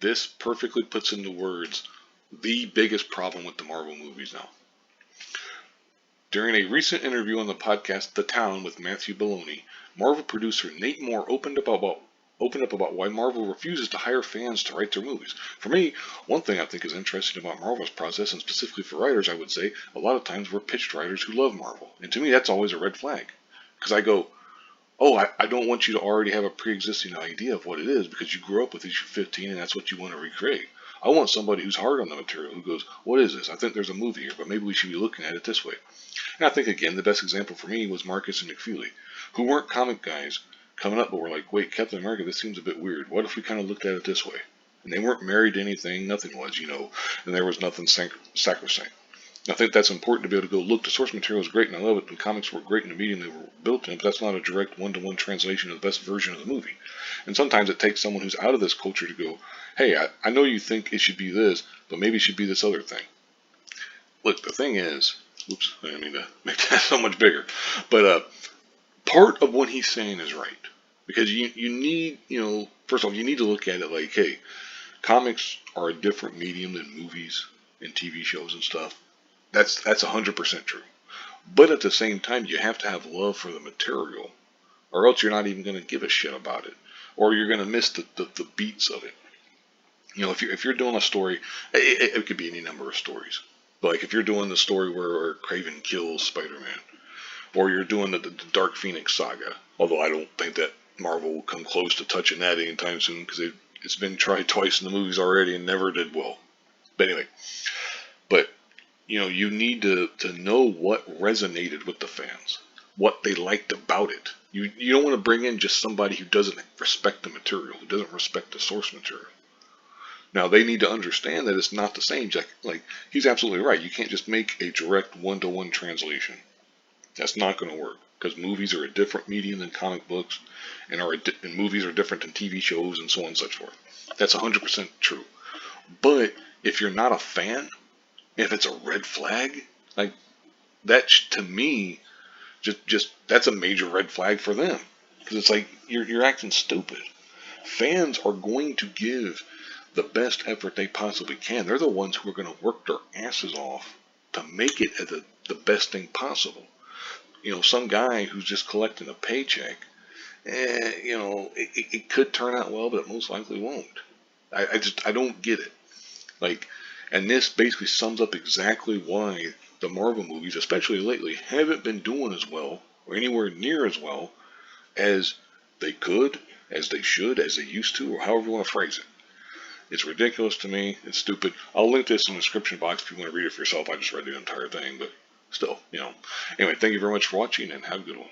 This perfectly puts into words the biggest problem with the Marvel movies now. During a recent interview on the podcast The Town with Matthew Belloni, Marvel producer Nate Moore opened up about why Marvel refuses to hire fans to write their movies. For me, one thing I think is interesting about Marvel's process, and specifically for writers, I would say, a lot of times we're pitched writers who love Marvel. And to me, that's always a red flag. Because I go, oh, I don't want you to already have a pre-existing idea of what it is because you grew up with these for 15 and that's what you want to recreate. I want somebody who's hard on the material who goes, what is this? I think there's a movie here, but maybe we should be looking at it this way. And I think, again, the best example for me was Marcus and McFeely, who weren't comic guys coming up, but were like, wait, Captain America, this seems a bit weird. What if we kind of looked at it this way? And they weren't married to anything, nothing was, and there was nothing sacrosanct. I think that's important to be able to go, look, the source material is great and I love it, and comics were great in the medium they were built in, but that's not a direct one-to-one translation of the best version of the movie. And sometimes it takes someone who's out of this culture to go, hey, I know you think it should be this, but maybe it should be this other thing. Look, the thing is, oops, I didn't mean to make that so much bigger, but part of what he's saying is right. Because you need, first off, you need to look at it like, hey, comics are a different medium than movies and TV shows and stuff. That's 100% true. But at the same time, you have to have love for the material, or else you're not even going to give a shit about it, or you're going to miss the beats of it. If you're doing a story, it could be any number of stories. But like if you're doing the story where Kraven kills Spider-Man, or you're doing the Dark Phoenix saga, although I don't think that Marvel will come close to touching that anytime soon because it's been tried twice in the movies already and never did well. But anyway, but you need to know what resonated with the fans, what they liked about it. You don't want to bring in just somebody who doesn't respect the material, who doesn't respect the source material. Now they need to understand that it's not the same. Like he's absolutely right. You can't just make a direct one-to-one translation. That's not going to work because movies are a different medium than comic books, and movies are different than TV shows and so on and such forth. That's 100% true. But if you're not a fan, if it's a red flag, like that to me, just that's a major red flag for them because it's like you're acting stupid. Fans are going to give the best effort they possibly can. They're the ones who are going to work their asses off to make it at the best thing possible. Some guy who's just collecting a paycheck, it could turn out well, but it most likely won't. I don't get it. Like, and this basically sums up exactly why the Marvel movies, especially lately, haven't been doing as well or anywhere near as well as they could, as they should, as they used to, or however you want to phrase it. It's ridiculous to me. It's stupid. I'll link this in the description box if you want to read it for yourself. I just read the entire thing, but still, Anyway, thank you very much for watching and have a good one.